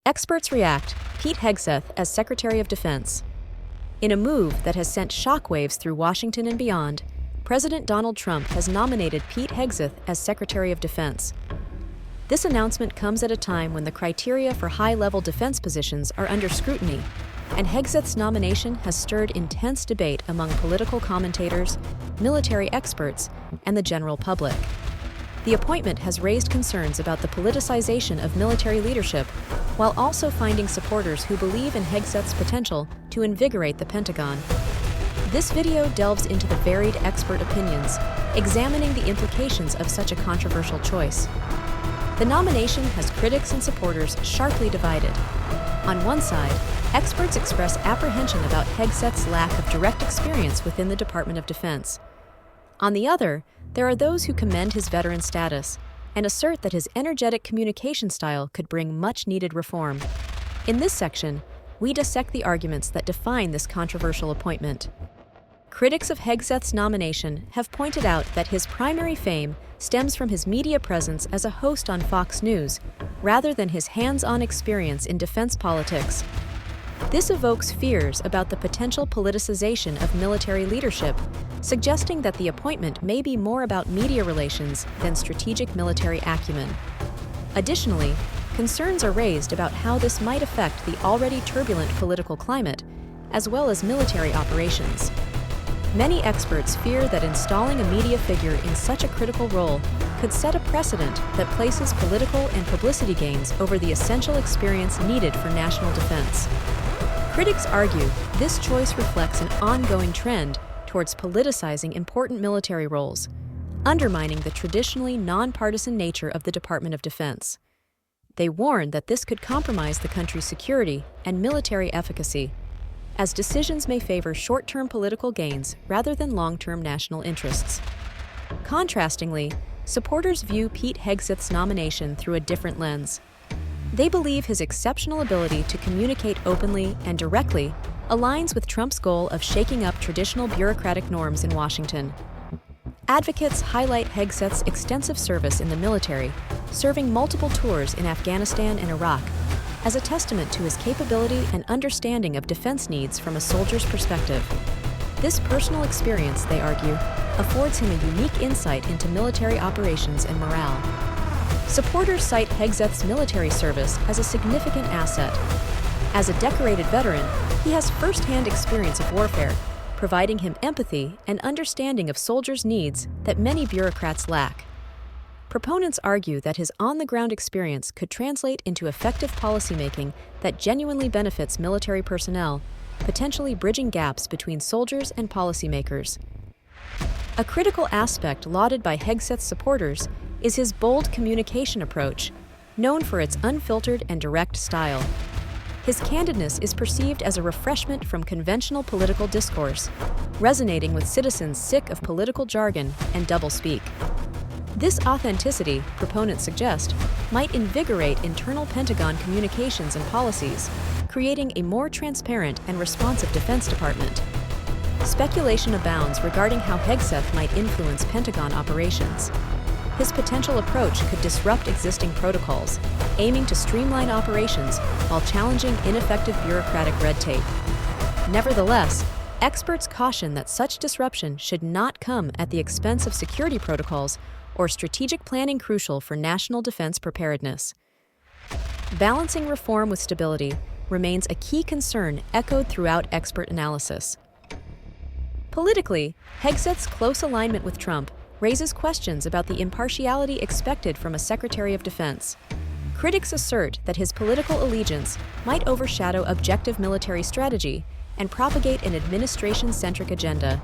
Experts react. Pete Hegseth as Secretary of Defense. In a move that has sent shockwaves through Washington and beyond, President Donald Trump has nominated Pete Hegseth as Secretary of Defense. This announcement comes at a time when the criteria for high-level defense positions are under scrutiny, and Hegseth's nomination has stirred intense debate among political commentators, military experts, and the general public. The appointment has raised concerns about the politicization of military leadership, while also finding supporters who believe in Hegseth's potential to invigorate the Pentagon. This video delves into the varied expert opinions, examining the implications of such a controversial choice. The nomination has critics and supporters sharply divided. On one side, experts express apprehension about Hegseth's lack of direct experience within the Department of Defense. On the other, there are those who commend his veteran status and assert that his energetic communication style could bring much-needed reform. In this section, we dissect the arguments that define this controversial appointment. Critics of Hegseth's nomination have pointed out that his primary fame stems from his media presence as a host on Fox News, rather than his hands-on experience in defense politics. This evokes fears about the potential politicization of military leadership, suggesting that the appointment may be more about media relations than strategic military acumen. Additionally, concerns are raised about how this might affect the already turbulent political climate, as well as military operations. Many experts fear that installing a media figure in such a critical role could set a precedent that places political and publicity gains over the essential experience needed for national defense. Critics argue this choice reflects an ongoing trend towards politicizing important military roles, undermining the traditionally nonpartisan nature of the Department of Defense. They warn that this could compromise the country's security and military efficacy, as decisions may favor short-term political gains rather than long-term national interests. Contrastingly, supporters view Pete Hegseth's nomination through a different lens. They believe his exceptional ability to communicate openly and directly aligns with Trump's goal of shaking up traditional bureaucratic norms in Washington. Advocates highlight Hegseth's extensive service in the military, serving multiple tours in Afghanistan and Iraq, as a testament to his capability and understanding of defense needs from a soldier's perspective. This personal experience, they argue, affords him a unique insight into military operations and morale. Supporters cite Hegseth's military service as a significant asset. As a decorated veteran, he has first-hand experience of warfare, providing him empathy and understanding of soldiers' needs that many bureaucrats lack. Proponents argue that his on-the-ground experience could translate into effective policymaking that genuinely benefits military personnel, potentially bridging gaps between soldiers and policymakers. A critical aspect lauded by Hegseth's supporters is his bold communication approach, known for its unfiltered and direct style. His candidness is perceived as a refreshment from conventional political discourse, resonating with citizens sick of political jargon and doublespeak. This authenticity, proponents suggest, might invigorate internal Pentagon communications and policies, creating a more transparent and responsive Defense Department. Speculation abounds regarding how Hegseth might influence Pentagon operations. His potential approach could disrupt existing protocols, aiming to streamline operations while challenging ineffective bureaucratic red tape. Nevertheless, experts caution that such disruption should not come at the expense of security protocols or strategic planning crucial for national defense preparedness. Balancing reform with stability remains a key concern echoed throughout expert analysis. Politically, Hegseth's close alignment with Trump raises questions about the impartiality expected from a Secretary of Defense. Critics assert that his political allegiance might overshadow objective military strategy and propagate an administration-centric agenda.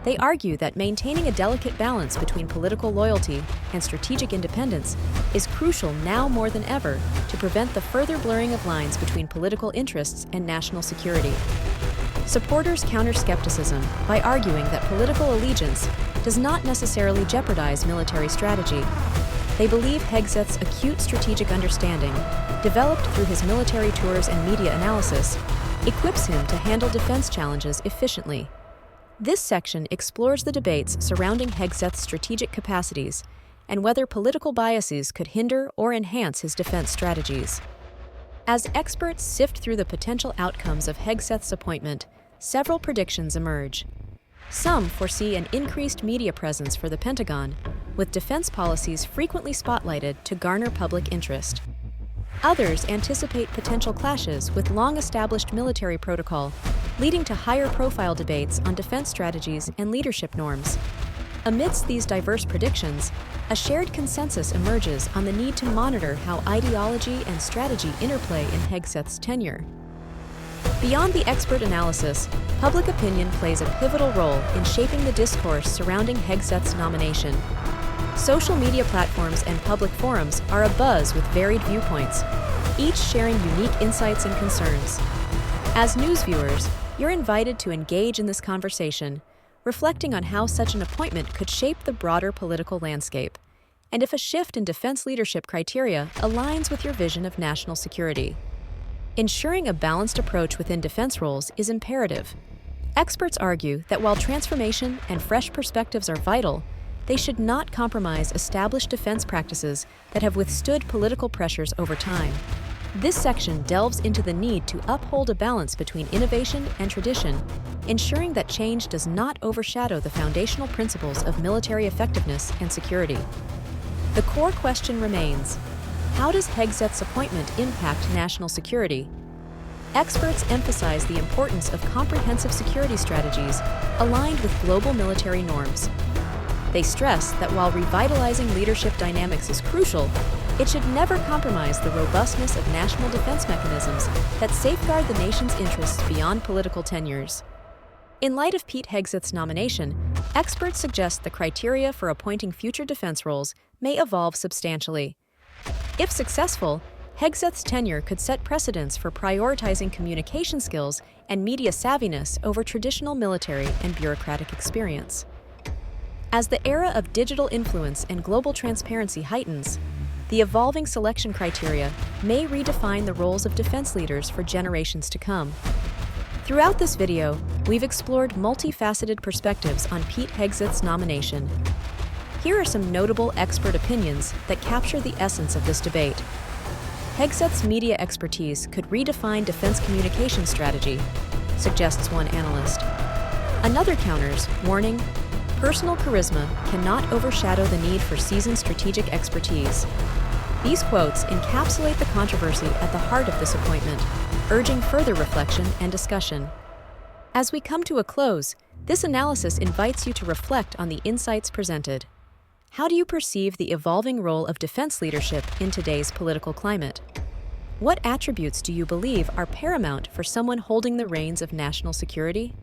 They argue that maintaining a delicate balance between political loyalty and strategic independence is crucial now more than ever to prevent the further blurring of lines between political interests and national security. Supporters counter skepticism by arguing that political allegiance does not necessarily jeopardize military strategy. They believe Hegseth's acute strategic understanding, developed through his military tours and media analysis, equips him to handle defense challenges efficiently. This section explores the debates surrounding Hegseth's strategic capacities and whether political biases could hinder or enhance his defense strategies. As experts sift through the potential outcomes of Hegseth's appointment, several predictions emerge. Some foresee an increased media presence for the Pentagon, with defense policies frequently spotlighted to garner public interest. Others anticipate potential clashes with long-established military protocol, leading to higher-profile debates on defense strategies and leadership norms. Amidst these diverse predictions, a shared consensus emerges on the need to monitor how ideology and strategy interplay in Hegseth's tenure. Beyond the expert analysis, public opinion plays a pivotal role in shaping the discourse surrounding Hegseth's nomination. Social media platforms and public forums are abuzz with varied viewpoints, each sharing unique insights and concerns. As news viewers, you're invited to engage in this conversation, reflecting on how such an appointment could shape the broader political landscape, and if a shift in defense leadership criteria aligns with your vision of national security. Ensuring a balanced approach within defense roles is imperative. Experts argue that while transformation and fresh perspectives are vital, they should not compromise established defense practices that have withstood political pressures over time. This section delves into the need to uphold a balance between innovation and tradition, ensuring that change does not overshadow the foundational principles of military effectiveness and security. The core question remains: how does Hegseth's appointment impact national security? Experts emphasize the importance of comprehensive security strategies aligned with global military norms. They stress that while revitalizing leadership dynamics is crucial, it should never compromise the robustness of national defense mechanisms that safeguard the nation's interests beyond political tenures. In light of Pete Hegseth's nomination, experts suggest the criteria for appointing future defense roles may evolve substantially. If successful, Hegseth's tenure could set precedents for prioritizing communication skills and media savviness over traditional military and bureaucratic experience. As the era of digital influence and global transparency heightens, the evolving selection criteria may redefine the roles of defense leaders for generations to come. Throughout this video, we've explored multifaceted perspectives on Pete Hegseth's nomination. Here are some notable expert opinions that capture the essence of this debate. Hegseth's media expertise could redefine defense communication strategy, suggests one analyst. Another counters, warning, personal charisma cannot overshadow the need for seasoned strategic expertise. These quotes encapsulate the controversy at the heart of this appointment, urging further reflection and discussion. As we come to a close, this analysis invites you to reflect on the insights presented. How do you perceive the evolving role of defense leadership in today's political climate? What attributes do you believe are paramount for someone holding the reins of national security?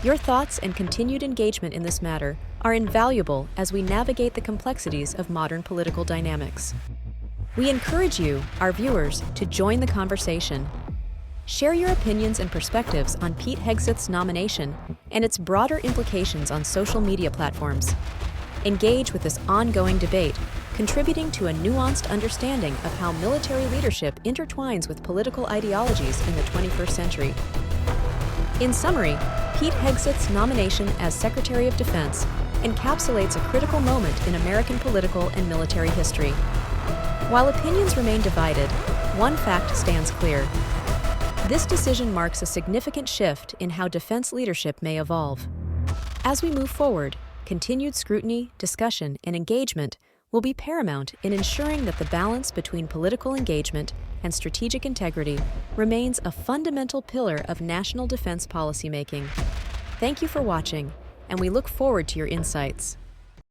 Your thoughts and continued engagement in this matter are invaluable as we navigate the complexities of modern political dynamics. We encourage you, our viewers, to join the conversation. Share your opinions and perspectives on Pete Hegseth's nomination and its broader implications on social media platforms. Engage with this ongoing debate, contributing to a nuanced understanding of how military leadership intertwines with political ideologies in the 21st century. In summary, Pete Hegseth's nomination as Secretary of Defense encapsulates a critical moment in American political and military history. While opinions remain divided, one fact stands clear. This decision marks a significant shift in how defense leadership may evolve. As we move forward, continued scrutiny, discussion, and engagement will be paramount in ensuring that the balance between political engagement and strategic integrity remains a fundamental pillar of national defense policymaking. Thank you for watching, and we look forward to your insights.